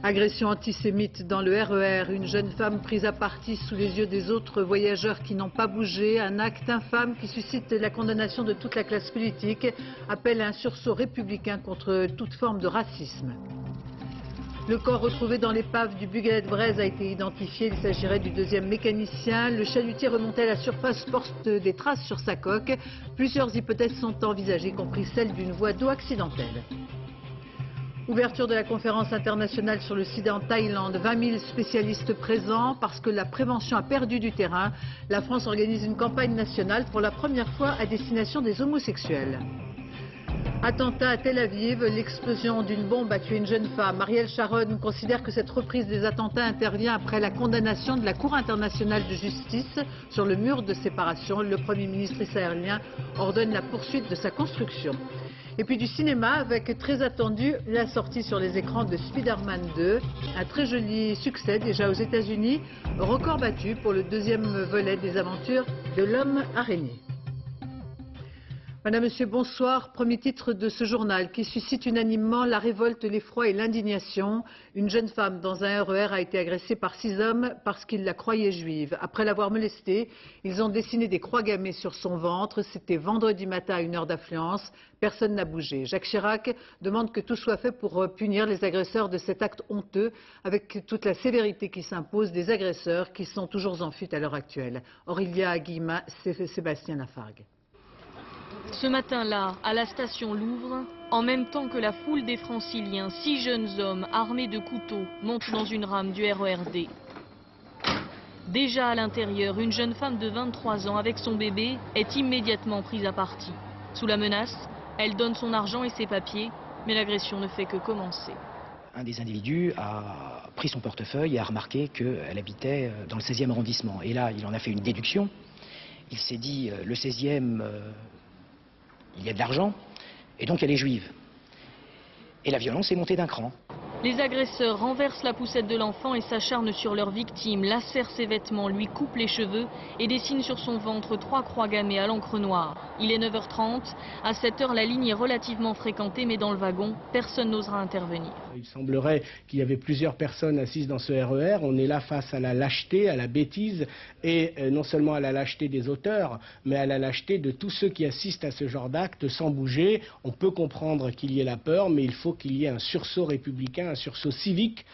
Agression antisémite dans le RER, une jeune femme prise à partie sous les yeux des autres voyageurs qui n'ont pas bougé, un acte infâme qui suscite la condamnation de toute la classe politique, appelle à un sursaut républicain contre toute forme de racisme. Le corps retrouvé dans l'épave du Buguelet-Braise a été identifié, il s'agirait du deuxième mécanicien. Le chalutier remonté à la surface porte des traces sur sa coque. Plusieurs hypothèses sont envisagées, y compris celle d'une voie d'eau accidentelle. Ouverture de la conférence internationale sur le sida en Thaïlande. 20 000 spécialistes présents. Parce que la prévention a perdu du terrain, la France organise une campagne nationale pour la première fois à destination des homosexuels. Attentat à Tel Aviv, l'explosion d'une bombe a tué une jeune femme. Ariel Sharon considère que cette reprise des attentats intervient après la condamnation de la Cour internationale de justice sur le mur de séparation. Le Premier ministre israélien ordonne la poursuite de sa construction. Et puis du cinéma avec très attendu la sortie sur les écrans de Spider-Man 2. Un très joli succès déjà aux États-Unis. Record battu pour le deuxième volet des aventures de l'homme araignée. Madame, Monsieur, bonsoir. Premier titre de ce journal qui suscite unanimement la révolte, l'effroi et l'indignation. Une jeune femme dans un RER a été agressée par 6 hommes parce qu'ils la croyaient juive. Après l'avoir molestée, ils ont dessiné des croix gammées sur son ventre. C'était vendredi matin à une heure d'affluence. Personne n'a bougé. Jacques Chirac demande que tout soit fait pour punir les agresseurs de cet acte honteux avec toute la sévérité qui s'impose des agresseurs qui sont toujours en fuite à l'heure actuelle. Aurélia Guillemin, Sébastien Lafargue. Ce matin-là, à la station Louvre, en même temps que la foule des Franciliens, 6 jeunes hommes armés de couteaux montent dans une rame du RERD. Déjà à l'intérieur, une jeune femme de 23 ans avec son bébé est immédiatement prise à partie. Sous la menace, elle donne son argent et ses papiers, mais l'agression ne fait que commencer. Un des individus a pris son portefeuille et a remarqué qu'elle habitait dans le 16e arrondissement. Et là, il en a fait une déduction. Il s'est dit, le 16e... il y a de l'argent, et donc elle est juive. Et la violence est montée d'un cran. Les agresseurs renversent la poussette de l'enfant et s'acharnent sur leur victime, lacèrent ses vêtements, lui coupent les cheveux et dessinent sur son ventre 3 croix gammées à l'encre noire. Il est 9h30. À cette heure, la ligne est relativement fréquentée, mais dans le wagon, personne n'osera intervenir. Il semblerait qu'il y avait plusieurs personnes assises dans ce RER. On est là face à la lâcheté, à la bêtise, et non seulement à la lâcheté des auteurs, mais à la lâcheté de tous ceux qui assistent à ce genre d'acte sans bouger. On peut comprendre qu'il y ait la peur, mais il faut qu'il y ait un sursaut républicain, un sursaut civique.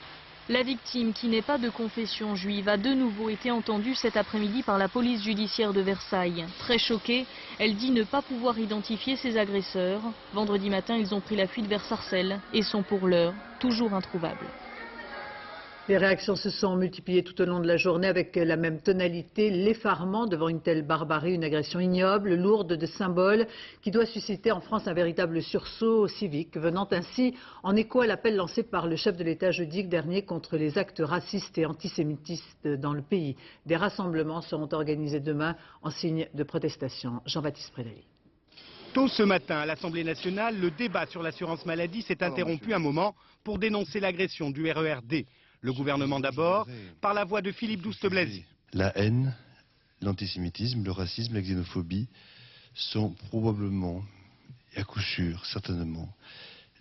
La victime, qui n'est pas de confession juive, a de nouveau été entendue cet après-midi par la police judiciaire de Versailles. Très choquée, elle dit ne pas pouvoir identifier ses agresseurs. Vendredi matin, ils ont pris la fuite vers Sarcelles et sont pour l'heure toujours introuvables. Les réactions se sont multipliées tout au long de la journée avec la même tonalité, l'effarement devant une telle barbarie, une agression ignoble, lourde de symboles, qui doit susciter en France un véritable sursaut civique, venant ainsi en écho à l'appel lancé par le chef de l'État jeudi dernier contre les actes racistes et antisémitistes dans le pays. Des rassemblements seront organisés demain en signe de protestation. Jean-Baptiste Prédali. Tôt ce matin, à l'Assemblée nationale, le débat sur l'assurance maladie s'est interrompu un moment pour dénoncer l'agression du RERD. Le gouvernement d'abord, par la voix de Philippe Douste-Blazy. La haine, l'antisémitisme, le racisme, la xénophobie sont probablement, et à coup sûr, certainement,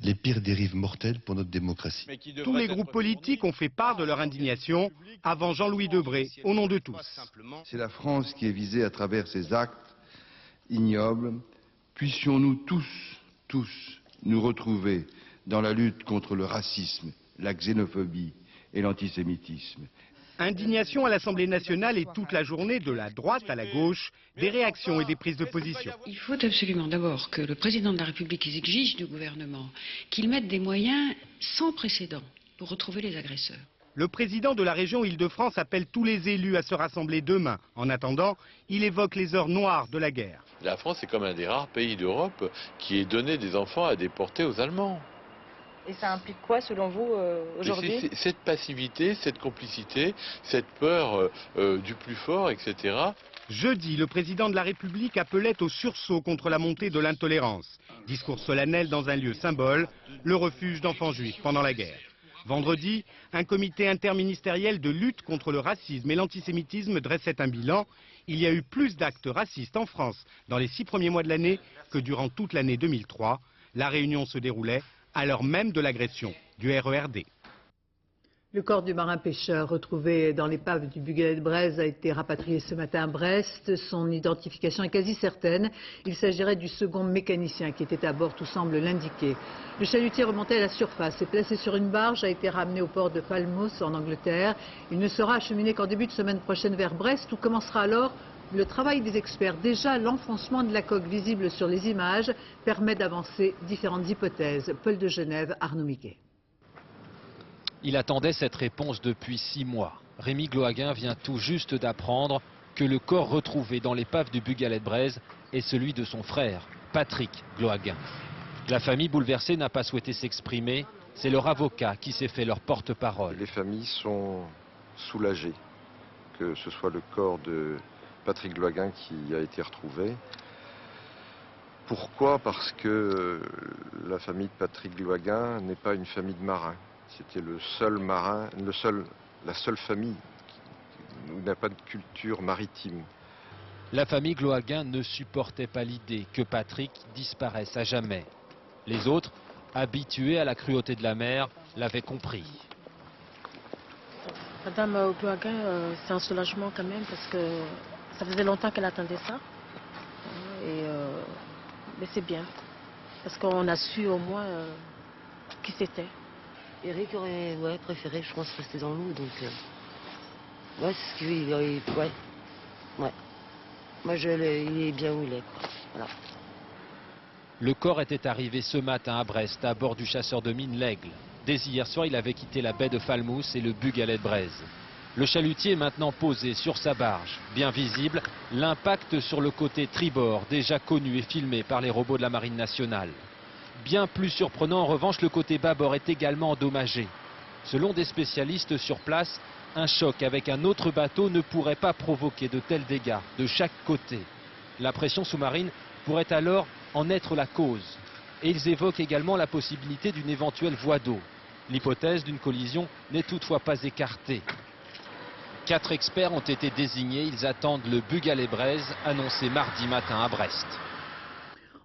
les pires dérives mortelles pour notre démocratie. Tous les groupes politiques ont fait part de leur indignation avant Jean-Louis Debré, au nom de tous. C'est la France qui est visée à travers ces actes ignobles. Puissions-nous tous nous retrouver dans la lutte contre le racisme, la xénophobie et l'antisémitisme. Indignation à l'Assemblée nationale et toute la journée, de la droite à la gauche, des réactions et des prises de position. Il faut absolument d'abord que le président de la République exige du gouvernement qu'il mette des moyens sans précédent pour retrouver les agresseurs. Le président de la région Île-de-France appelle tous les élus à se rassembler demain. En attendant, il évoque les heures noires de la guerre. La France est comme un des rares pays d'Europe qui ait donné des enfants à déporter aux Allemands. Et ça implique quoi, selon vous, aujourd'hui? Cette passivité, cette complicité, cette peur du plus fort, etc. Jeudi, le président de la République appelait au sursaut contre la montée de l'intolérance. Discours solennel dans un lieu symbole, le refuge d'enfants juifs pendant la guerre. Vendredi, un comité interministériel de lutte contre le racisme et l'antisémitisme dressait un bilan. Il y a eu plus d'actes racistes en France dans les 6 premiers mois de l'année que durant toute l'année 2003. La réunion se déroulait à l'heure même de l'agression du RERD. Le corps du marin pêcheur retrouvé dans l'épave du Bugalet de Braise a été rapatrié ce matin à Brest. Son identification est quasi certaine. Il s'agirait du second mécanicien qui était à bord, tout semble l'indiquer. Le chalutier remonté à la surface et placé sur une barge a été ramené au port de Falmouth en Angleterre. Il ne sera acheminé qu'en début de semaine prochaine vers Brest où commencera alors le travail des experts. Déjà, l'enfoncement de la coque visible sur les images permet d'avancer différentes hypothèses. Paul de Genève, Arnaud Miquet. Il attendait cette réponse depuis 6 mois. Rémi Glohaguin vient tout juste d'apprendre que le corps retrouvé dans l'épave du Bugalet de Braise est celui de son frère, Patrick Glohaguin. La famille bouleversée n'a pas souhaité s'exprimer. C'est leur avocat qui s'est fait leur porte-parole. Les familles sont soulagées que ce soit le corps de Patrick Glohaguin qui a été retrouvé. Pourquoi? Parce que la famille de Patrick Glohaguin n'est pas une famille de marins. C'était le seul marin, la seule famille où n'a pas de culture maritime. La famille Glohaguin ne supportait pas l'idée que Patrick disparaisse à jamais. Les autres, habitués à la cruauté de la mer, l'avaient compris. Madame Glohaguin, c'est un soulagement quand même parce que ça faisait longtemps qu'elle attendait ça. Mais c'est bien parce qu'on a su au moins qui c'était. Eric aurait préféré, je pense, rester dans l'eau, donc ouais, c'est ce qu'il ouais. Moi, il est bien où il est, quoi. Voilà. Le corps était arrivé ce matin à Brest, à bord du chasseur de mines L'Aigle. Dès hier soir, il avait quitté la baie de Falmouth et le Bugalet de Braise. Le chalutier est maintenant posé sur sa barge. Bien visible, l'impact sur le côté tribord, déjà connu et filmé par les robots de la Marine nationale. Bien plus surprenant, en revanche, le côté bâbord est également endommagé. Selon des spécialistes sur place, un choc avec un autre bateau ne pourrait pas provoquer de tels dégâts de chaque côté. La pression sous-marine pourrait alors en être la cause. Et ils évoquent également la possibilité d'une éventuelle voie d'eau. L'hypothèse d'une collision n'est toutefois pas écartée. 4 experts ont été désignés. Ils attendent le Bugalet Braise annoncé mardi matin à Brest.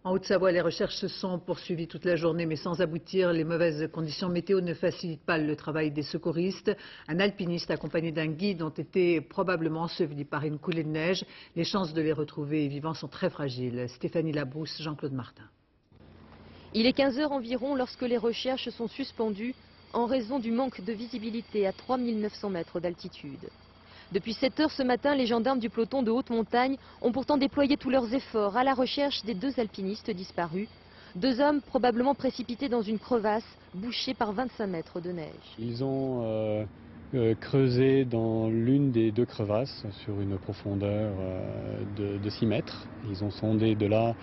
En Haute-Savoie, les recherches se sont poursuivies toute la journée, mais sans aboutir. Les mauvaises conditions météo ne facilitent pas le travail des secouristes. Un alpiniste accompagné d'un guide ont été probablement ensevelis par une coulée de neige. Les chances de les retrouver vivants sont très fragiles. Stéphanie Labrousse, Jean-Claude Martin. Il est 15 h environ lorsque les recherches sont suspendues en raison du manque de visibilité à 3900 mètres d'altitude. Depuis 7 h ce matin, les gendarmes du peloton de haute montagne ont pourtant déployé tous leurs efforts à la recherche des 2 alpinistes disparus. 2 hommes probablement précipités dans une crevasse bouchée par 25 mètres de neige. Ils ont creusé dans l'une des 2 crevasses sur une profondeur de 6 mètres. Ils ont sondé de là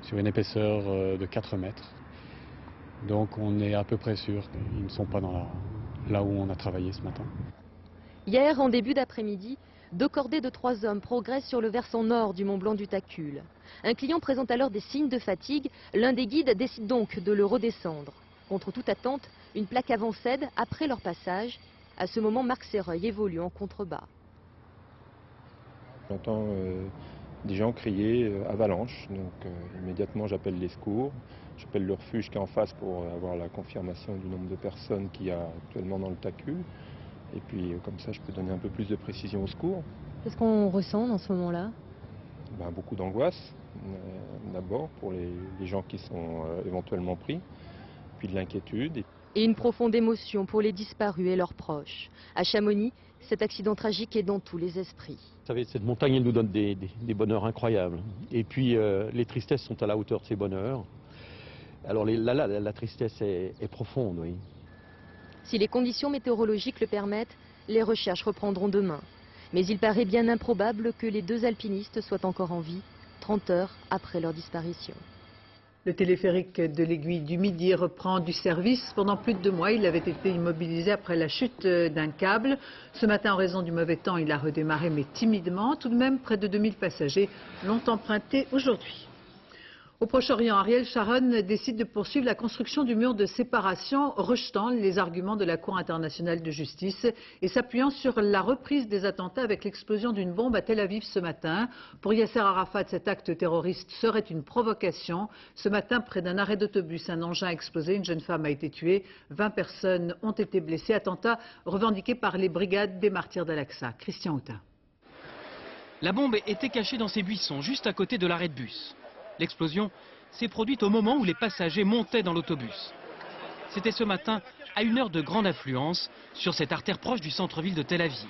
sur une épaisseur de 4 mètres. Donc on est à peu près sûr qu'ils ne sont pas là où on a travaillé ce matin. Hier, en début d'après-midi, 2 cordées de 3 hommes progressent sur le versant nord du Mont Blanc du Tacul. Un client présente alors des signes de fatigue. L'un des guides décide donc de le redescendre. Contre toute attente, une plaque avant cède après leur passage. À ce moment, Marc Serreuil évolue en contrebas. J'entends des gens crier avalanche, donc immédiatement j'appelle les secours. J'appelle le refuge qui est en face pour avoir la confirmation du nombre de personnes qu'il y a actuellement dans le Tacul. Et puis comme ça, je peux donner un peu plus de précision au secours. Qu'est-ce qu'on ressent dans ce moment-là? Beaucoup d'angoisse, d'abord pour les gens qui sont éventuellement pris, puis de l'inquiétude. Et une profonde émotion pour les disparus et leurs proches. À Chamonix, cet accident tragique est dans tous les esprits. Vous savez, cette montagne, elle nous donne des bonheurs incroyables. Et puis les tristesses sont à la hauteur de ces bonheurs. Alors la tristesse est profonde, oui. Si les conditions météorologiques le permettent, les recherches reprendront demain. Mais il paraît bien improbable que les 2 alpinistes soient encore en vie, 30 heures après leur disparition. Le téléphérique de l'Aiguille du Midi reprend du service. Pendant plus de 2 mois, il avait été immobilisé après la chute d'un câble. Ce matin, en raison du mauvais temps, il a redémarré, mais timidement. Tout de même, près de 2000 passagers l'ont emprunté aujourd'hui. Au Proche-Orient, Ariel Sharon décide de poursuivre la construction du mur de séparation, rejetant les arguments de la Cour internationale de justice et s'appuyant sur la reprise des attentats avec l'explosion d'une bombe à Tel Aviv ce matin. Pour Yasser Arafat, cet acte terroriste serait une provocation. Ce matin, près d'un arrêt d'autobus, un engin a explosé, une jeune femme a été tuée, 20 personnes ont été blessées. Attentat revendiqué par les brigades des martyrs d'Al-Aqsa. Christian Houtin. La bombe était cachée dans ces buissons, juste à côté de l'arrêt de bus. L'explosion s'est produite au moment où les passagers montaient dans l'autobus. C'était ce matin à une heure de grande affluence sur cette artère proche du centre-ville de Tel Aviv.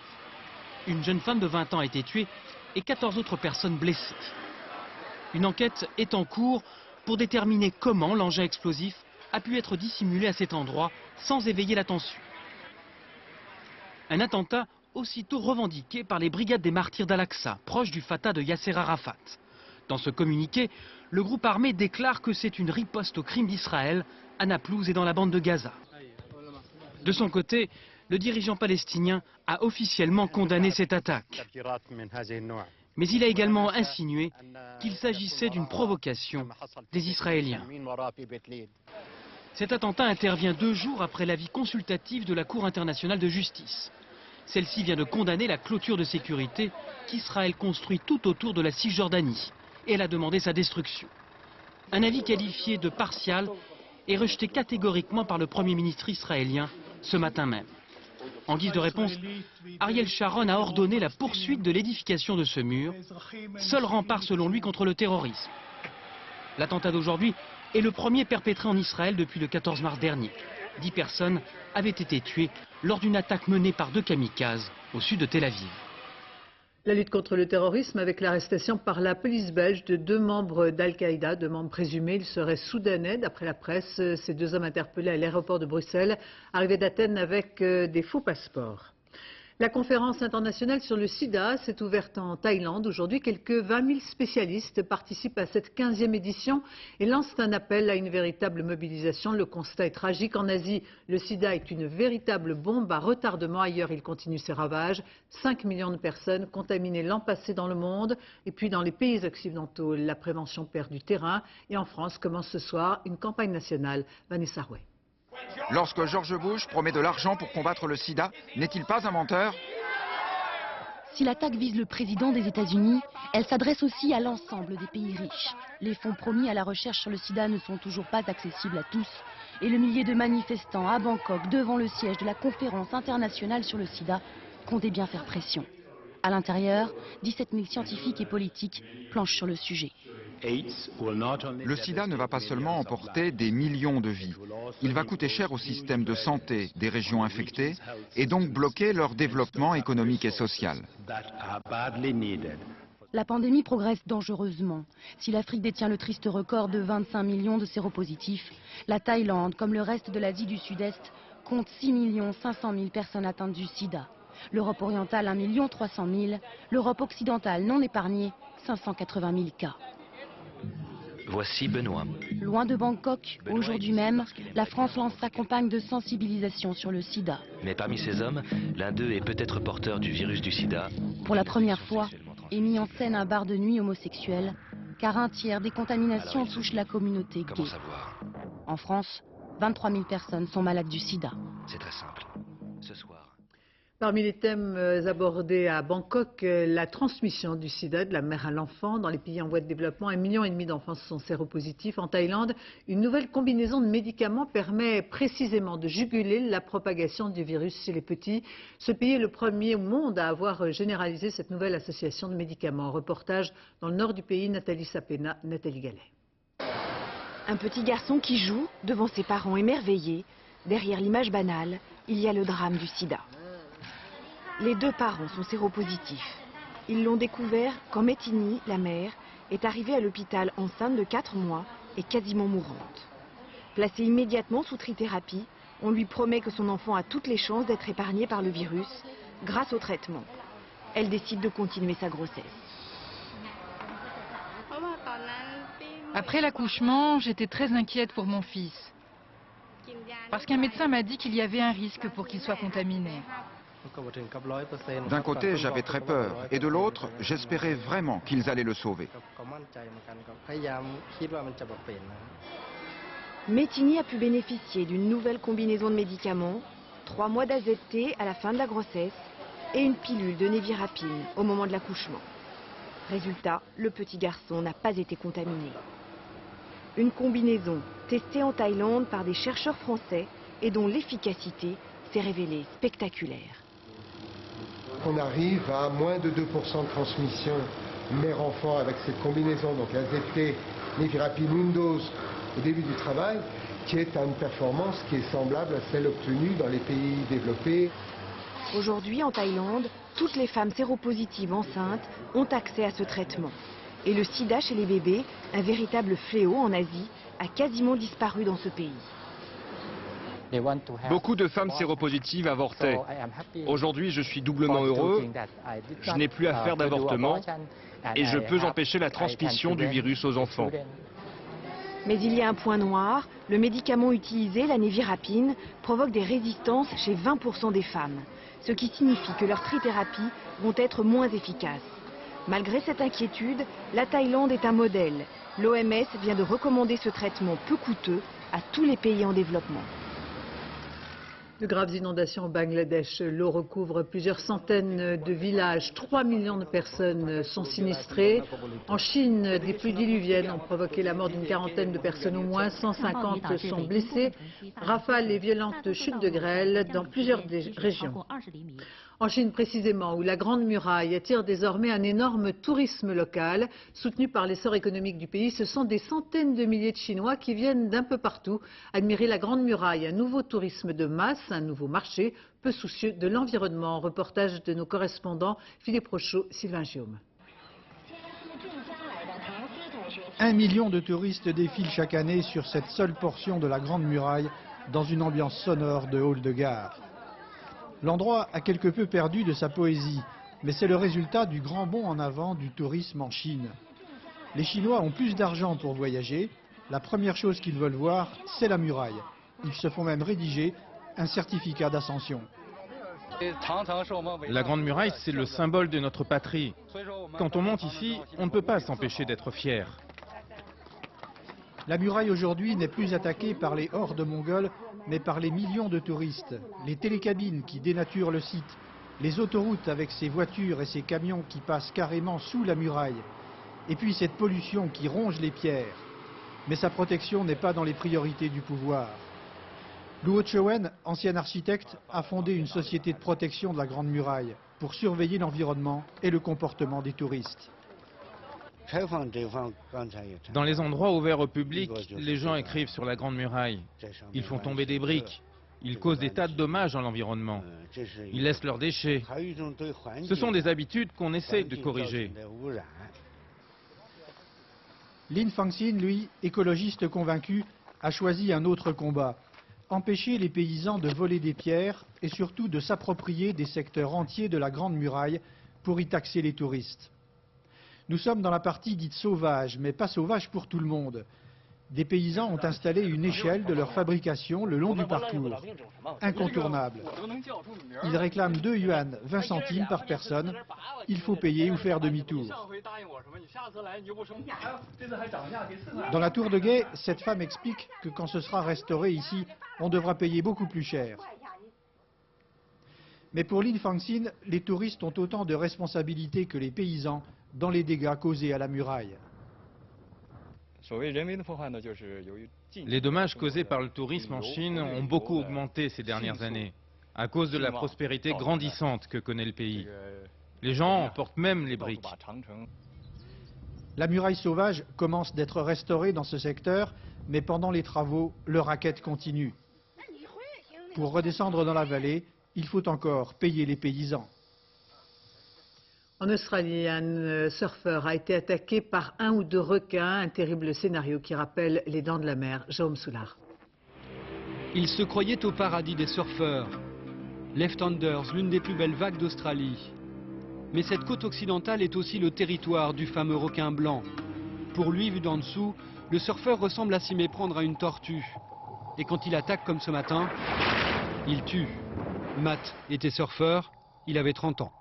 Une jeune femme de 20 ans a été tuée et 14 autres personnes blessées. Une enquête est en cours pour déterminer comment l'engin explosif a pu être dissimulé à cet endroit sans éveiller l'attention. Un attentat aussitôt revendiqué par les brigades des martyrs d'Al-Aqsa, proches du Fatah de Yasser Arafat. Dans ce communiqué, le groupe armé déclare que c'est une riposte aux crimes d'Israël à Naplouse et dans la bande de Gaza. De son côté, le dirigeant palestinien a officiellement condamné cette attaque. Mais il a également insinué qu'il s'agissait d'une provocation des Israéliens. Cet attentat intervient 2 jours après l'avis consultatif de la Cour internationale de justice. Celle-ci vient de condamner la clôture de sécurité qu'Israël construit tout autour de la Cisjordanie. Et elle a demandé sa destruction. Un avis qualifié de partial est rejeté catégoriquement par le Premier ministre israélien ce matin même. En guise de réponse, Ariel Sharon a ordonné la poursuite de l'édification de ce mur, seul rempart selon lui contre le terrorisme. L'attentat d'aujourd'hui est le premier perpétré en Israël depuis le 14 mars dernier. 10 personnes avaient été tuées lors d'une attaque menée par 2 kamikazes au sud de Tel Aviv. La lutte contre le terrorisme avec l'arrestation par la police belge de 2 membres d'Al-Qaïda, 2 membres présumés. Ils seraient soudanais, d'après la presse. Ces 2 hommes interpellés à l'aéroport de Bruxelles, arrivés d'Athènes avec des faux passeports. La conférence internationale sur le sida s'est ouverte en Thaïlande. Aujourd'hui, quelques 20 000 spécialistes participent à cette 15e édition et lancent un appel à une véritable mobilisation. Le constat est tragique. En Asie, le sida est une véritable bombe à retardement. Ailleurs, il continue ses ravages. 5 millions de personnes contaminées l'an passé dans le monde. Et puis, dans les pays occidentaux, la prévention perd du terrain. Et en France, commence ce soir une campagne nationale. Vanessa Rouet. Lorsque George Bush promet de l'argent pour combattre le sida, n'est-il pas un menteur? Si l'attaque vise le président des États-Unis, elle s'adresse aussi à l'ensemble des pays riches. Les fonds promis à la recherche sur le sida ne sont toujours pas accessibles à tous. Et le millier de manifestants à Bangkok, devant le siège de la conférence internationale sur le sida, comptait bien faire pression. À l'intérieur, 17 000 scientifiques et politiques planchent sur le sujet. Le sida ne va pas seulement emporter des millions de vies. Il va coûter cher au système de santé des régions infectées et donc bloquer leur développement économique et social. La pandémie progresse dangereusement. Si l'Afrique détient le triste record de 25 millions de séropositifs, la Thaïlande, comme le reste de l'Asie du Sud-Est, compte 6 500 000 personnes atteintes du sida. L'Europe orientale, 1 300 000. L'Europe occidentale, non épargnée, 580 000 cas. Voici Benoît. Loin de Bangkok, aujourd'hui même, la France lance sa campagne de sensibilisation sur le sida. Mais parmi ces hommes, l'un d'eux est peut-être porteur du virus du sida. Pour la première fois, est mis en scène un bar de nuit homosexuel, car 1/3 des contaminations touchent la communauté gay. En France, 23 000 personnes sont malades du sida. C'est très simple. Ce soir. Parmi les thèmes abordés à Bangkok, la transmission du sida de la mère à l'enfant. Dans les pays en voie de développement, 1,5 million d'enfants sont séropositifs. En Thaïlande, une nouvelle combinaison de médicaments permet précisément de juguler la propagation du virus chez les petits. Ce pays est le premier au monde à avoir généralisé cette nouvelle association de médicaments. Reportage dans le nord du pays, Nathalie Sapena, Nathalie Gallet. Un petit garçon qui joue devant ses parents émerveillés. Derrière l'image banale, il y a le drame du sida. Les 2 parents sont séropositifs. Ils l'ont découvert quand Métini, la mère, est arrivée à l'hôpital enceinte de 4 mois et quasiment mourante. Placée immédiatement sous trithérapie, on lui promet que son enfant a toutes les chances d'être épargné par le virus grâce au traitement. Elle décide de continuer sa grossesse. Après l'accouchement, j'étais très inquiète pour mon fils. Parce qu'un médecin m'a dit qu'il y avait un risque pour qu'il soit contaminé. D'un côté, j'avais très peur, et de l'autre, j'espérais vraiment qu'ils allaient le sauver. Métini a pu bénéficier d'une nouvelle combinaison de médicaments, 3 mois d'AZT à la fin de la grossesse et une pilule de névirapine au moment de l'accouchement. Résultat, le petit garçon n'a pas été contaminé. Une combinaison testée en Thaïlande par des chercheurs français et dont l'efficacité s'est révélée spectaculaire. On arrive à moins de 2% de transmission mère-enfant avec cette combinaison, donc AZT, névirapine, une dose au début du travail, qui est à une performance qui est semblable à celle obtenue dans les pays développés. Aujourd'hui, en Thaïlande, toutes les femmes séropositives enceintes ont accès à ce traitement. Et le sida chez les bébés, un véritable fléau en Asie, a quasiment disparu dans ce pays. Beaucoup de femmes séropositives avortaient. Aujourd'hui, je suis doublement heureux. Je n'ai plus à faire d'avortement et je peux empêcher la transmission du virus aux enfants. Mais il y a un point noir, le médicament utilisé, la névirapine, provoque des résistances chez 20% des femmes, ce qui signifie que leurs trithérapies vont être moins efficaces. Malgré cette inquiétude, la Thaïlande est un modèle. L'OMS vient de recommander ce traitement peu coûteux à tous les pays en développement. De graves inondations au Bangladesh. L'eau recouvre plusieurs centaines de villages. 3 millions de personnes sont sinistrées. En Chine, des pluies diluviennes ont provoqué la mort d'une quarantaine de personnes au moins. 150 sont blessés. Rafales et violentes chutes de grêle dans plusieurs régions. En Chine précisément, où la Grande Muraille attire désormais un énorme tourisme local. Soutenu par l'essor économique du pays, ce sont des centaines de milliers de Chinois qui viennent d'un peu partout admirer la Grande Muraille. Un nouveau tourisme de masse, un nouveau marché, peu soucieux de l'environnement. Reportage de nos correspondants Philippe Rochaud, Sylvain Giaume. 1 million de touristes défilent chaque année sur cette seule portion de la Grande Muraille dans une ambiance sonore de hall de gare. L'endroit a quelque peu perdu de sa poésie, mais c'est le résultat du grand bond en avant du tourisme en Chine. Les Chinois ont plus d'argent pour voyager. La première chose qu'ils veulent voir, c'est la muraille. Ils se font même rédiger un certificat d'ascension. La Grande Muraille, c'est le symbole de notre patrie. Quand on monte ici, on ne peut pas s'empêcher d'être fier. La muraille aujourd'hui n'est plus attaquée par les hordes mongoles, mais par les millions de touristes, les télécabines qui dénaturent le site, les autoroutes avec ces voitures et ces camions qui passent carrément sous la muraille, et puis cette pollution qui ronge les pierres. Mais sa protection n'est pas dans les priorités du pouvoir. Luo Chewen, ancien architecte, a fondé une société de protection de la Grande Muraille pour surveiller l'environnement et le comportement des touristes. Dans les endroits ouverts au public, les gens écrivent sur la Grande Muraille. Ils font tomber des briques. Ils causent des tas de dommages à l'environnement. Ils laissent leurs déchets. Ce sont des habitudes qu'on essaie de corriger. Lin Fangxin, lui, écologiste convaincu, a choisi un autre combat. Empêcher les paysans de voler des pierres et surtout de s'approprier des secteurs entiers de la Grande Muraille pour y taxer les touristes. Nous sommes dans la partie dite sauvage, mais pas sauvage pour tout le monde. Des paysans ont installé une échelle de leur fabrication le long du parcours. Incontournable. Ils réclament 2 yuan, 20 centimes par personne. Il faut payer ou faire demi-tour. Dans la tour de guet, cette femme explique que quand ce sera restauré ici, on devra payer beaucoup plus cher. Mais pour Lin Fangxin, les touristes ont autant de responsabilités que les paysans dans les dégâts causés à la muraille. Les dommages causés par le tourisme en Chine ont beaucoup augmenté ces dernières années, à cause de la prospérité grandissante que connaît le pays. Les gens emportent même les briques. La muraille sauvage commence d'être restaurée dans ce secteur, mais pendant les travaux, le racket continue. Pour redescendre dans la vallée, il faut encore payer les paysans. En Australie, un surfeur a été attaqué par 1 ou 2 requins, un terrible scénario qui rappelle les Dents de la Mer. Jaume Soulard. Il se croyait au paradis des surfeurs. Left Handers, l'une des plus belles vagues d'Australie. Mais cette côte occidentale est aussi le territoire du fameux requin blanc. Pour lui, vu d'en dessous, le surfeur ressemble à s'y méprendre à une tortue. Et quand il attaque comme ce matin, il tue. Matt était surfeur, il avait 30 ans.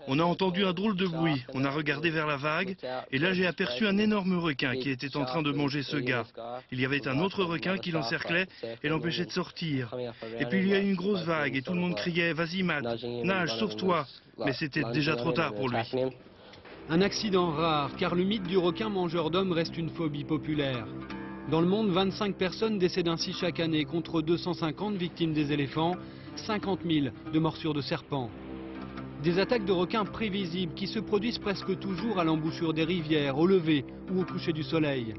On a entendu un drôle de bruit, on a regardé vers la vague, et là j'ai aperçu un énorme requin qui était en train de manger ce gars. Il y avait un autre requin qui l'encerclait et l'empêchait de sortir. Et puis il y a eu une grosse vague et tout le monde criait « Vas-y Matt, nage, sauve-toi !» Mais c'était déjà trop tard pour lui. Un accident rare, car le mythe du requin mangeur d'hommes reste une phobie populaire. Dans le monde, 25 personnes décèdent ainsi chaque année, contre 250 victimes des éléphants, 50 000 de morsures de serpents. Des attaques de requins prévisibles qui se produisent presque toujours à l'embouchure des rivières, au lever ou au coucher du soleil.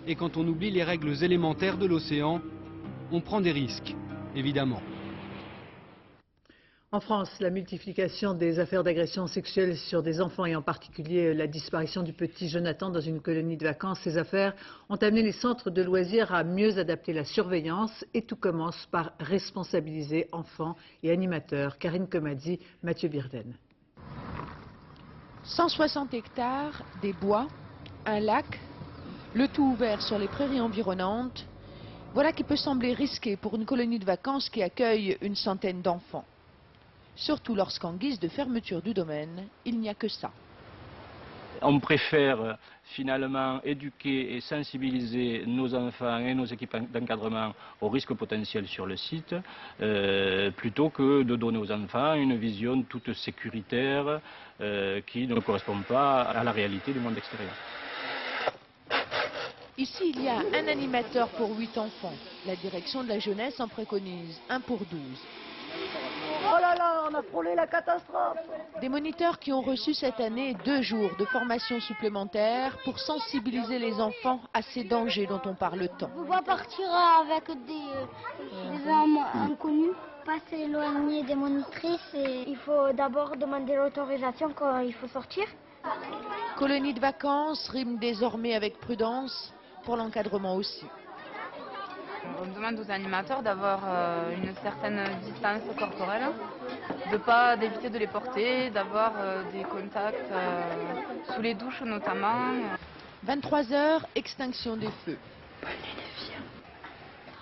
Et quand on oublie les règles élémentaires de l'océan, on prend des risques, évidemment. En France, la multiplication des affaires d'agression sexuelle sur des enfants et en particulier la disparition du petit Jonathan dans une colonie de vacances, ces affaires ont amené les centres de loisirs à mieux adapter la surveillance et tout commence par responsabiliser enfants et animateurs. Karine Comadi, Mathieu Birden. 160 hectares, des bois, un lac, le tout ouvert sur les prairies environnantes. Voilà qui peut sembler risqué pour une colonie de vacances qui accueille une centaine d'enfants. Surtout lorsqu'en guise de fermeture du domaine, il n'y a que ça. On préfère finalement éduquer et sensibiliser nos enfants et nos équipes d'encadrement aux risques potentiels sur le site, plutôt que de donner aux enfants une vision toute sécuritaire qui ne correspond pas à la réalité du monde extérieur. Ici, il y a un animateur pour 8 enfants. La direction de la jeunesse en préconise un pour 12. Oh là là, on a frôlé la catastrophe. Des moniteurs qui ont reçu cette année 2 jours de formation supplémentaire pour sensibiliser les enfants à ces dangers dont on parle tant. On ne peut pas partir avec des hommes inconnus, pas s'éloigner des monitrices et il faut d'abord demander l'autorisation quand il faut sortir. Colonie de vacances rime désormais avec prudence, pour l'encadrement aussi. On demande aux animateurs d'avoir une certaine distance corporelle, d'éviter de les porter, d'avoir des contacts sous les douches notamment. 23 heures, extinction des feux.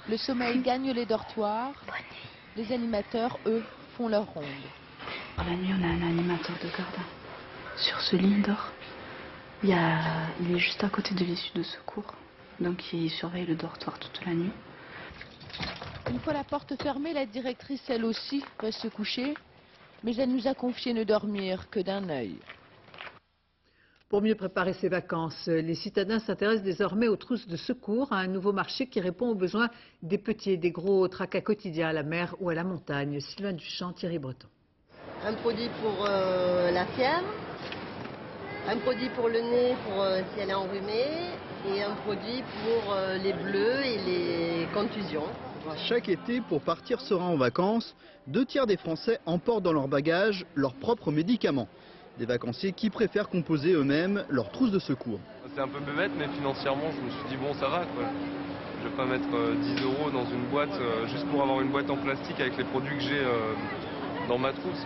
Le sommeil gagne les dortoirs. Les animateurs, eux, font leur ronde. La nuit, on a un animateur de garde. Sur ce lit, il dort. Il est juste à côté de l'issue de secours. Donc il surveille le dortoir toute la nuit. Une fois la porte fermée, la directrice, elle aussi, va se coucher. Mais elle nous a confié ne dormir que d'un œil. Pour mieux préparer ses vacances, les citadins s'intéressent désormais aux trousses de secours, à un nouveau marché qui répond aux besoins des petits et des gros tracas quotidiens à la mer ou à la montagne. Sylvain Duchamp, Thierry Breton. Un produit pour la fièvre, un produit pour le nez si elle est enrhumée et un produit pour les bleus et les contusions. Chaque été, pour partir serein en vacances, 2 tiers des Français emportent dans leur bagage leurs propres médicaments. Des vacanciers qui préfèrent composer eux-mêmes leurs trousses de secours. C'est un peu bête, mais financièrement, je me suis dit bon, ça va quoi. Je vais pas mettre 10 € dans une boîte juste pour avoir une boîte en plastique avec les produits que j'ai dans ma trousse.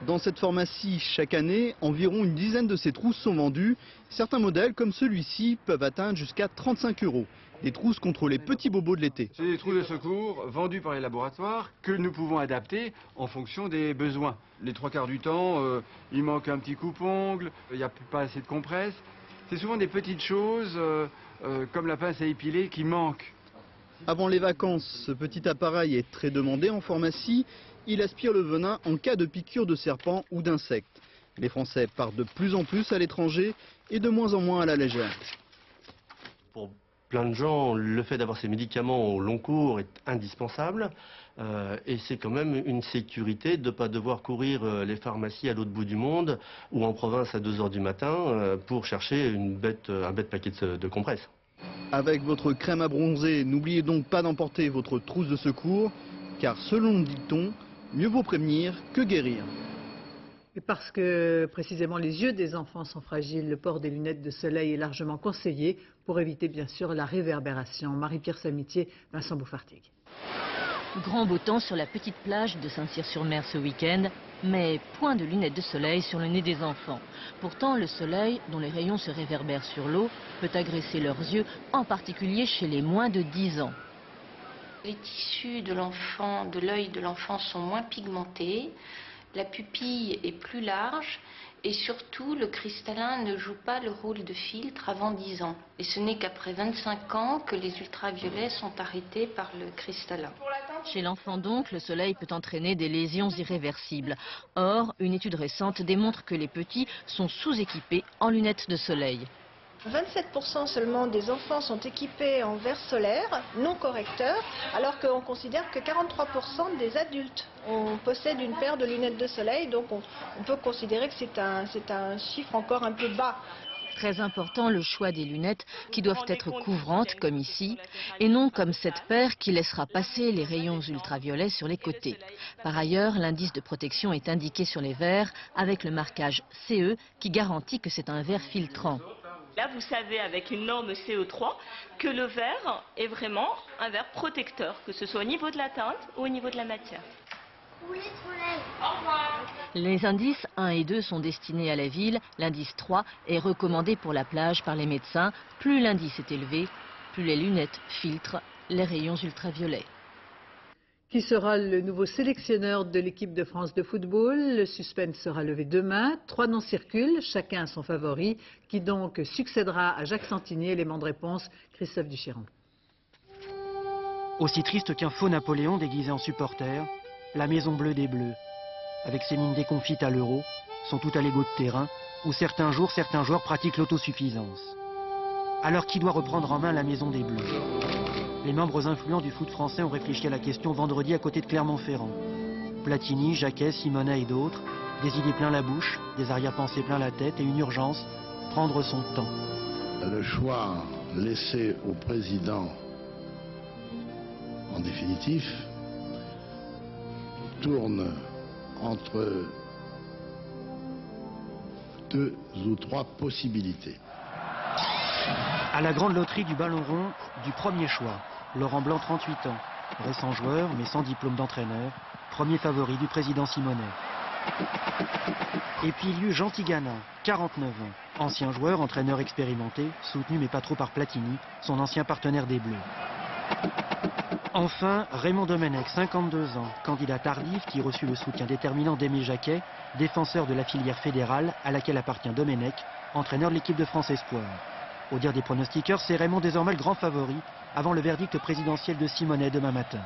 Dans cette pharmacie, chaque année, environ une dizaine de ces trousses sont vendues. Certains modèles, comme celui-ci, peuvent atteindre jusqu'à 35 €. Des trousses contre les petits bobos de l'été. C'est des trousses de secours vendues par les laboratoires que nous pouvons adapter en fonction des besoins. Les 3/4 du temps, il manque un petit coupe-ongle, il n'y a pas assez de compresse. C'est souvent des petites choses comme la pince à épiler qui manquent. Avant les vacances, ce petit appareil est très demandé en pharmacie. Il aspire le venin en cas de piqûre de serpent ou d'insectes. Les Français partent de plus en plus à l'étranger et de moins en moins à la légère. Pour plein de gens, le fait d'avoir ces médicaments au long cours est indispensable. Et c'est quand même une sécurité de ne pas devoir courir les pharmacies à l'autre bout du monde ou en province à 2 h du matin pour chercher un bête paquet de compresses. Avec votre crème à bronzer, n'oubliez donc pas d'emporter votre trousse de secours, car selon le dicton, mieux vaut prévenir que guérir. Et parce que précisément les yeux des enfants sont fragiles, le port des lunettes de soleil est largement conseillé pour éviter bien sûr la réverbération. Marie-Pierre Samitier, Vincent Bouffartigue. Grand beau temps sur la petite plage de Saint-Cyr-sur-Mer ce week-end, mais point de lunettes de soleil sur le nez des enfants. Pourtant, le soleil, dont les rayons se réverbèrent sur l'eau, peut agresser leurs yeux, en particulier chez les moins de 10 ans. Les tissus de l'œil de l'enfant sont moins pigmentés, la pupille est plus large et surtout le cristallin ne joue pas le rôle de filtre avant 10 ans. Et ce n'est qu'après 25 ans que les ultraviolets sont arrêtés par le cristallin. Chez l'enfant donc, le soleil peut entraîner des lésions irréversibles. Or, une étude récente démontre que les petits sont sous-équipés en lunettes de soleil. 27% seulement des enfants sont équipés en verres solaires non correcteurs, alors qu'on considère que 43% des adultes possèdent une paire de lunettes de soleil, donc on peut considérer que c'est un chiffre encore un peu bas. Très important le choix des lunettes qui doivent être couvrantes comme ici et non comme cette paire qui laissera passer les rayons ultraviolets sur les côtés. Par ailleurs, l'indice de protection est indiqué sur les verres avec le marquage CE qui garantit que c'est un verre filtrant. Là, vous savez avec une norme CE3 que le verre est vraiment un verre protecteur, que ce soit au niveau de la teinte ou au niveau de la matière. Les indices 1 et 2 sont destinés à la ville, l'indice 3 est recommandé pour la plage par les médecins. Plus l'indice est élevé, plus les lunettes filtrent les rayons ultraviolets. Qui sera le nouveau sélectionneur de l'équipe de France de football? Le suspense sera levé demain. 3 noms circulent, chacun a son favori. Qui donc succédera à Jacques Santini? Élément de réponse, Christophe Duchiron. Aussi triste qu'un faux Napoléon déguisé en supporter, la Maison Bleue des Bleus, avec ses mines déconfites à l'euro, sont tout à l'ego de terrain, où certains jours, certains joueurs pratiquent l'autosuffisance. Alors qui doit reprendre en main la Maison des Bleus? Les membres influents du foot français ont réfléchi à la question vendredi à côté de Clermont-Ferrand. Platini, Jacquet, Simonet et d'autres, des idées plein la bouche, des arrière-pensées plein la tête et une urgence, prendre son temps. Le choix laissé au président, en définitif, tourne entre 2 ou 3 possibilités. À la grande loterie du ballon rond, du premier choix, Laurent Blanc, 38 ans, récent joueur mais sans diplôme d'entraîneur, premier favori du président Simonet. Et puis il y eut Jean Tigana, 49 ans, ancien joueur, entraîneur expérimenté, soutenu mais pas trop par Platini, son ancien partenaire des Bleus. Enfin, Raymond Domenech, 52 ans, candidat tardif qui reçut le soutien déterminant d'Aimé Jacquet, défenseur de la filière fédérale à laquelle appartient Domenech, entraîneur de l'équipe de France Espoir. Au dire des pronostiqueurs, c'est Raymond désormais le grand favori avant le verdict présidentiel de Simonet demain matin.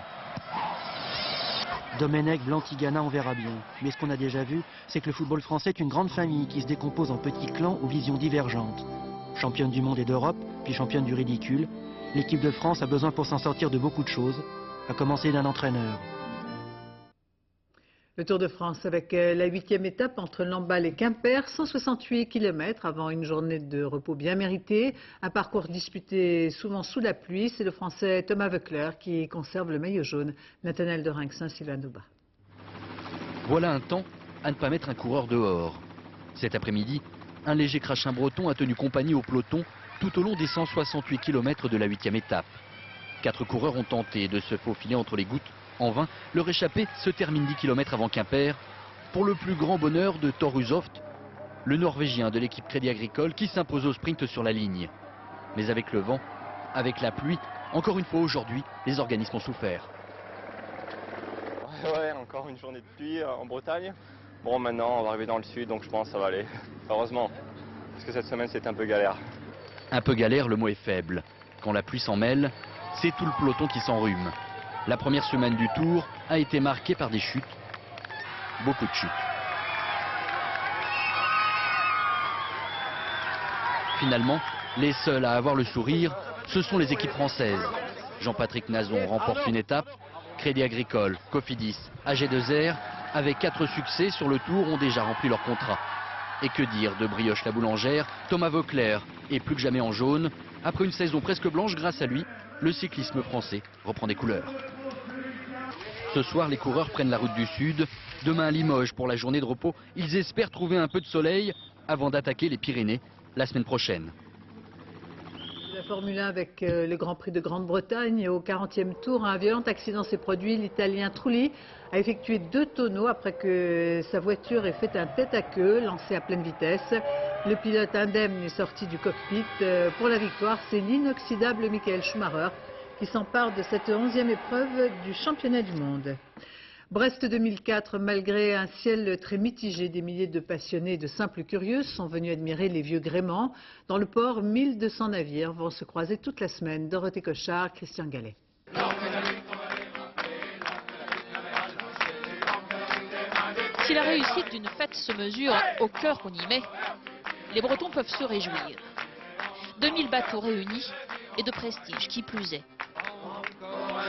Domenech, Blanc, Tigana, on verra bien. Mais ce qu'on a déjà vu, c'est que le football français est une grande famille qui se décompose en petits clans aux visions divergentes. Championne du monde et d'Europe, puis championne du ridicule, l'équipe de France a besoin pour s'en sortir de beaucoup de choses, à commencer d'un entraîneur. Le Tour de France avec la 8e étape entre Lamballe et Quimper, 168 km avant une journée de repos bien méritée. Un parcours disputé souvent sous la pluie. C'est le Français Thomas Voeckler qui conserve le maillot jaune. Nathanaël de Rinxin, Sylvain Douba. Voilà un temps à ne pas mettre un coureur dehors. Cet après-midi, un léger crachin breton a tenu compagnie au peloton tout au long des 168 km de la 8e étape. 4 coureurs ont tenté de se faufiler entre les gouttes. En vain, leur échappée se termine 10 km avant Quimper, pour le plus grand bonheur de Thor Hushovd, le Norvégien de l'équipe Crédit Agricole qui s'impose au sprint sur la ligne. Mais avec le vent, avec la pluie, encore une fois aujourd'hui, les organismes ont souffert. Ouais, encore une journée de pluie en Bretagne. Bon, maintenant on va arriver dans le sud, donc je pense que ça va aller. Heureusement, parce que cette semaine c'était un peu galère. Un peu galère, le mot est faible. Quand la pluie s'en mêle, c'est tout le peloton qui s'enrhume. La première semaine du Tour a été marquée par des chutes, beaucoup de chutes. Finalement, les seuls à avoir le sourire, ce sont les équipes françaises. Jean-Patrick Nazon remporte une étape, Crédit Agricole, Cofidis, AG2R, avec 4 succès sur le Tour, ont déjà rempli leur contrat. Et que dire de Brioche la boulangère, Thomas Voeckler est plus que jamais en jaune. Après une saison presque blanche, grâce à lui, le cyclisme français reprend des couleurs. Ce soir, les coureurs prennent la route du Sud. Demain à Limoges pour la journée de repos. Ils espèrent trouver un peu de soleil avant d'attaquer les Pyrénées la semaine prochaine. La Formule 1 avec le Grand Prix de Grande-Bretagne. Au 40e tour, un violent accident s'est produit. L'Italien Trulli a effectué 2 tonneaux après que sa voiture ait fait un tête-à-queue lancé à pleine vitesse. Le pilote indemne est sorti du cockpit. Pour la victoire, c'est l'inoxydable Michael Schumacher qui s'empare de cette 11e épreuve du championnat du monde. Brest 2004, malgré un ciel très mitigé, des milliers de passionnés et de simples curieux sont venus admirer les vieux gréements. Dans le port, 1200 navires vont se croiser toute la semaine. Dorothée Cochard, Christian Gallet. Si la réussite d'une fête se mesure au cœur qu'on y met, les Bretons peuvent se réjouir. 2000 bateaux réunis et de prestige, qui plus est.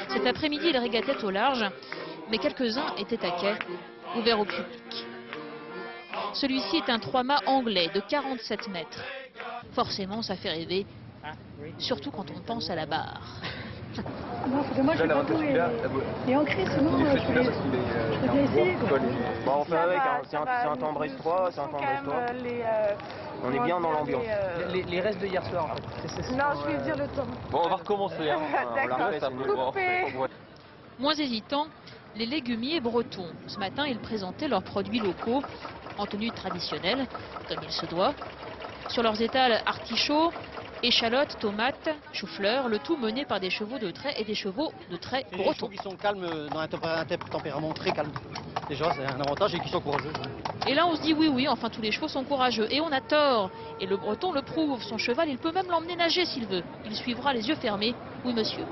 Cet après-midi, ils régataient au large, mais quelques-uns étaient à quai, ouverts au public. Celui-ci est un 3-mâts anglais de 47 mètres. Forcément, ça fait rêver, surtout quand on pense à la barre. Non, parce que moi, je sais pas tout et ancré, sinon, je peux essayer. Bon, on fait avec, hein. C'est un temps Brest 3, c'est un temps Brest 3. On est bien dans l'ambiance. Les restes de hier soir, en fait. Non, je vais dire le temps. Bon, on va recommencer. Hein. D'accord, Moins hésitants, les légumiers bretons. Ce matin, ils présentaient leurs produits locaux en tenue traditionnelle, comme il se doit. Sur leurs étals, artichauts, échalotes, tomates, choux-fleurs, le tout mené par des chevaux de trait et des chevaux de trait bretons. Ils sont calmes, dans un tempérament très calme. Déjà, c'est un avantage et qu'ils sont courageux. Et là, on se dit oui, enfin tous les chevaux sont courageux. Et on a tort. Et le breton le prouve. Son cheval, il peut même l'emmener nager s'il veut. Il suivra les yeux fermés. Oui, monsieur.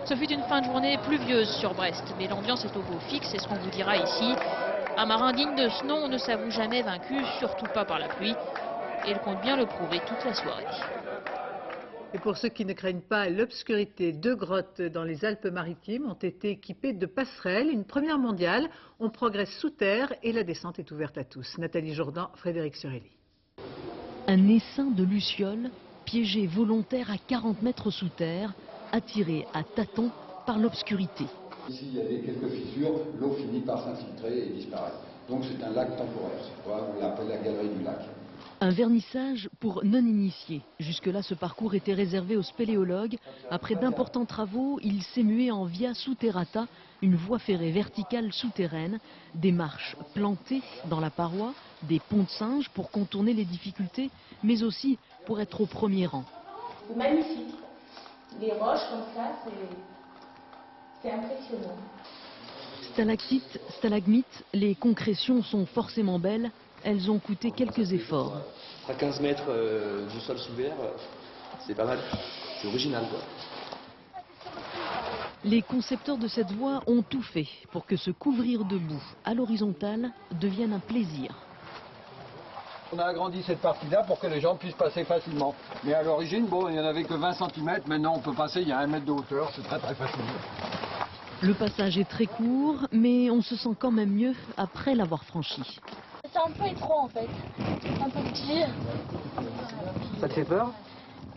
Ce fut une fin de journée pluvieuse sur Brest, mais l'ambiance est au beau fixe, c'est ce qu'on vous dira ici. Un marin digne de ce nom ne s'avoue jamais vaincu, surtout pas par la pluie, et il compte bien le prouver toute la soirée. Et pour ceux qui ne craignent pas l'obscurité, 2 grottes dans les Alpes-Maritimes ont été équipées de passerelles. Une première mondiale, on progresse sous terre et la descente est ouverte à tous. Nathalie Jourdan, Frédéric Surelli. Un essaim de lucioles, piégé volontaire à 40 mètres sous terre, attiré à tâtons par l'obscurité. Ici, il y avait quelques fissures, l'eau finit par s'infiltrer et disparaître. Donc c'est un lac temporaire, on l'appelle la galerie du lac. Un vernissage pour non-initiés. Jusque-là, ce parcours était réservé aux spéléologues. Après d'importants travaux, il s'est mué en via souterrata, une voie ferrée verticale souterraine, des marches plantées dans la paroi, des ponts de singes pour contourner les difficultés, mais aussi pour être au premier rang. C'est magnifique. Les roches comme ça, c'est impressionnant. Stalactites, stalagmites, les concrétions sont forcément belles. Elles ont coûté quelques efforts. À 15 mètres du sol sous verre, c'est pas mal. C'est original, quoi. Les concepteurs de cette voie ont tout fait pour que se couvrir de boue à l'horizontale devienne un plaisir. On a agrandi cette partie-là pour que les gens puissent passer facilement. Mais à l'origine, bon, il n'y en avait que 20 cm. Maintenant, on peut passer, il y a 1 mètre de hauteur. C'est très très facile. Le passage est très court, mais on se sent quand même mieux après l'avoir franchi. C'est un peu étroit en fait, un peu petit. Ça te fait peur?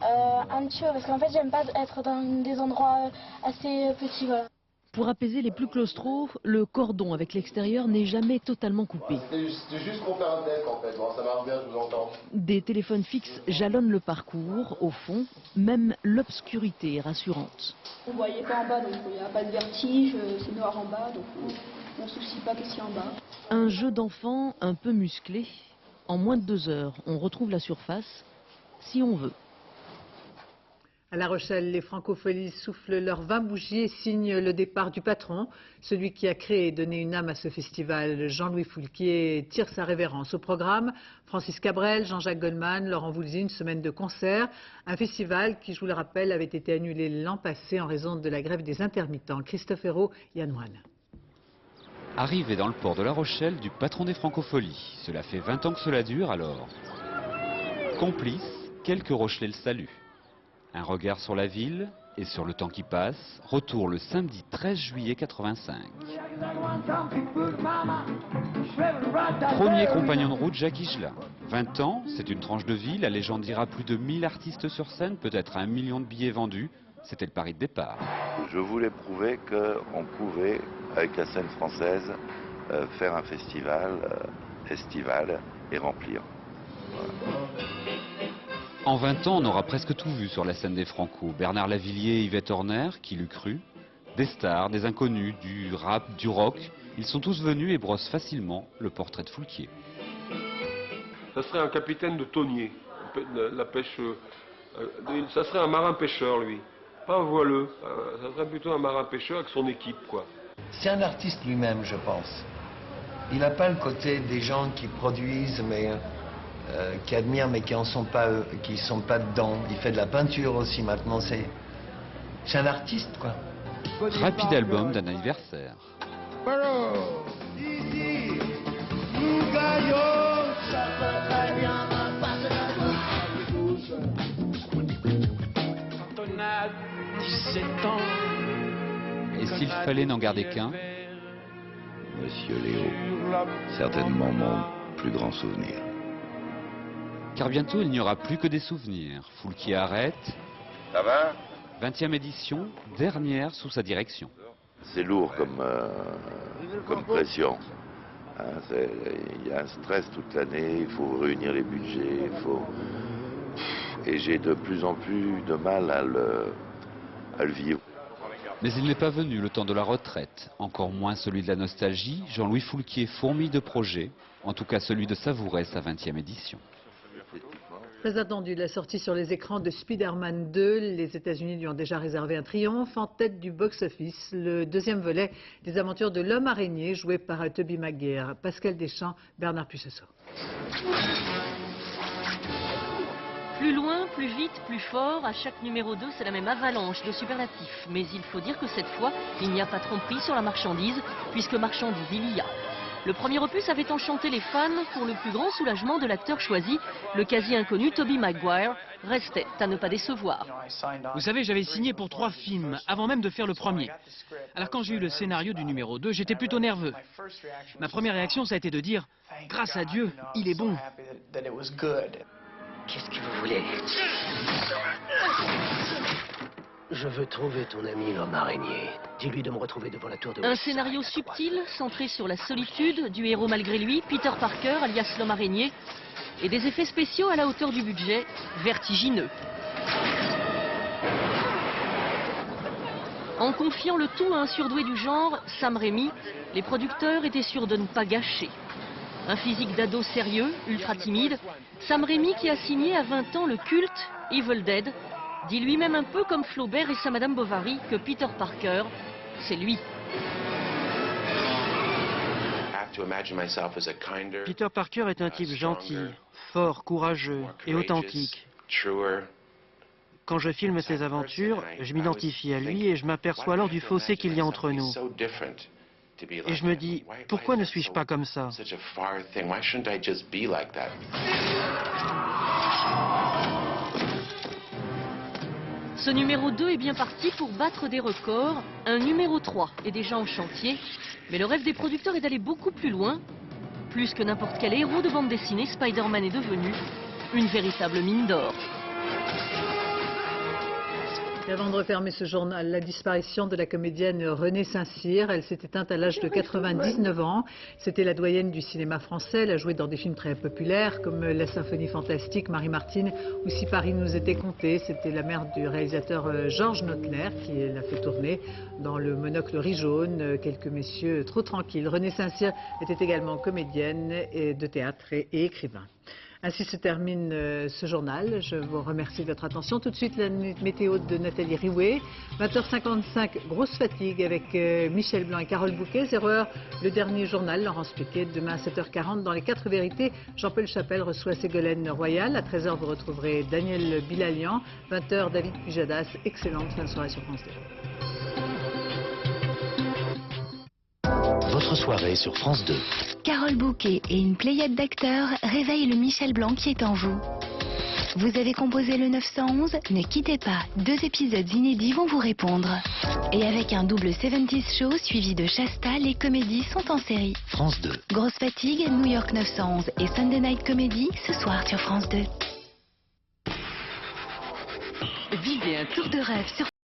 Un petit peu, parce qu'en fait j'aime pas être dans des endroits assez petits. Voilà. Pour apaiser les plus claustros, le cordon avec l'extérieur n'est jamais totalement coupé. C'est juste pour faire un test en fait, bon, ça marche bien, je vous entends. Des téléphones fixes jalonnent le parcours. Au fond, même l'obscurité est rassurante. Vous ne voyez pas en bas, donc il n'y a pas de vertige, c'est noir en bas, donc on ne soucie pas qu'est-ce qu'il y a en bas. Un jeu d'enfant un peu musclé. En moins de 2 heures, on retrouve la surface, si on veut. À La Rochelle, les francopholies soufflent leurs 20 bougies et signent le départ du patron. Celui qui a créé et donné une âme à ce festival, Jean-Louis Foulquier, tire sa révérence. Au programme, Francis Cabrel, Jean-Jacques Goldman, Laurent Voulzy, une semaine de concerts. Un festival qui, je vous le rappelle, avait été annulé l'an passé en raison de la grève des intermittents. Christophe Hérault, Yann Moine. Arrivé dans le port de La Rochelle du patron des francopholies. Cela fait 20 ans que cela dure alors. Complices, quelques Rochelais le saluent. Un regard sur la ville et sur le temps qui passe. Retour le samedi 13 juillet 85. Premier compagnon de route, Jacques Higelin. 20 ans, c'est une tranche de vie. La légende dira plus de 1000 artistes sur scène, peut-être 1 million de billets vendus. C'était le pari de départ. Je voulais prouver qu'on pouvait, avec la scène française, faire un festival estival et remplir. Voilà. En 20 ans, on aura presque tout vu sur la scène des Franco. Bernard Lavillier, Yvette Horner, qui l'eût cru. Des stars, des inconnus, du rap, du rock. Ils sont tous venus et brossent facilement le portrait de Foulquier. Ça serait un capitaine de tonnier. la pêche. Ça serait un marin-pêcheur, lui. Pas un voileux. Ça serait plutôt un marin-pêcheur avec son équipe, quoi. C'est un artiste lui-même, je pense. Il n'a pas le côté des gens qui produisent, mais qui admirent, mais qui ne sont pas dedans. Il fait de la peinture aussi maintenant. C'est un artiste, quoi. Rapide album d'un anniversaire. Et s'il fallait n'en garder qu'un? Monsieur Léo, certainement mon plus grand souvenir. Car bientôt il n'y aura plus que des souvenirs. Foulquier arrête. Ça va? 20e édition, dernière sous sa direction. C'est lourd comme pression. Il y a un stress toute l'année, il faut réunir les budgets, et j'ai de plus en plus de mal à le vivre. Mais il n'est pas venu le temps de la retraite, encore moins celui de la nostalgie. Jean-Louis Foulquier fourmille de projets, en tout cas celui de savourer sa 20e édition. Très attendu, la sortie sur les écrans de Spider-Man 2. Les États-Unis lui ont déjà réservé un triomphe en tête du box-office. Le deuxième volet des aventures de l'homme araignée, joué par Tobey Maguire. Pascal Deschamps, Bernard Pucessot. Plus loin, plus vite, plus fort, à chaque numéro 2, c'est la même avalanche de superlatifs. Mais il faut dire que cette fois, il n'y a pas tromperie sur la marchandise, puisque marchandise il y a. Le premier opus avait enchanté les fans pour le plus grand soulagement de l'acteur choisi, le quasi-inconnu Tobey Maguire, restait à ne pas décevoir. Vous savez, j'avais signé pour 3 films, avant même de faire le premier. Alors quand j'ai eu le scénario du numéro 2, j'étais plutôt nerveux. Ma première réaction, ça a été de dire, grâce à Dieu, il est bon. Qu'est-ce que vous voulez? Je veux trouver ton ami l'homme araignée. Dis-lui de me retrouver devant la tour de... Un scénario subtil, centré sur la solitude du héros malgré lui, Peter Parker, alias l'homme araignée, et des effets spéciaux à la hauteur du budget, vertigineux. En confiant le tout à un surdoué du genre, Sam Raimi, les producteurs étaient sûrs de ne pas gâcher. Un physique d'ado sérieux, ultra timide, Sam Raimi qui a signé à 20 ans le culte Evil Dead, dit lui-même un peu comme Flaubert et sa Madame Bovary que Peter Parker, c'est lui. Peter Parker est un type gentil, fort, courageux et authentique. Quand je filme ses aventures, je m'identifie à lui et je m'aperçois alors du fossé qu'il y a entre nous. Et je me dis, pourquoi ne suis-je pas comme ça? Ce numéro 2 est bien parti pour battre des records. Un numéro 3 est déjà en chantier. Mais le rêve des producteurs est d'aller beaucoup plus loin. Plus que n'importe quel héros de bande dessinée, Spider-Man est devenu une véritable mine d'or. Et avant de refermer ce journal, la disparition de la comédienne Renée Saint-Cyr. Elle s'est éteinte à l'âge de 99 ans. C'était la doyenne du cinéma français. Elle a joué dans des films très populaires comme La Symphonie Fantastique, Marie-Martine ou Si Paris nous était compté. C'était la mère du réalisateur Georges Notler qui l'a fait tourner dans Le Monocle riz jaune, Quelques messieurs trop tranquilles. Renée Saint-Cyr était également comédienne de théâtre et écrivain. Ainsi se termine ce journal. Je vous remercie de votre attention. Tout de suite, la météo de Nathalie Riouet. 20h55, grosse fatigue avec Michel Blanc et Carole Bouquet. 0h, le dernier journal, Laurence Piquet. Demain à 7h40, dans les 4 vérités, Jean-Paul Chapelle reçoit Ségolène Royal. À 13h, vous retrouverez Daniel Bilalian. 20h, David Pujadas. Excellente fin de soirée sur France 2. Votre soirée sur France 2. Carole Bouquet et une pléiade d'acteurs réveillent le Michel Blanc qui est en vous. Vous avez composé le 911? Ne quittez pas, 2 épisodes inédits vont vous répondre. Et avec un double 70s show suivi de Shasta, les comédies sont en série. France 2. Grosse fatigue, New York 911 et Sunday Night Comedy ce soir sur France 2. Vivez un tour de rêve sur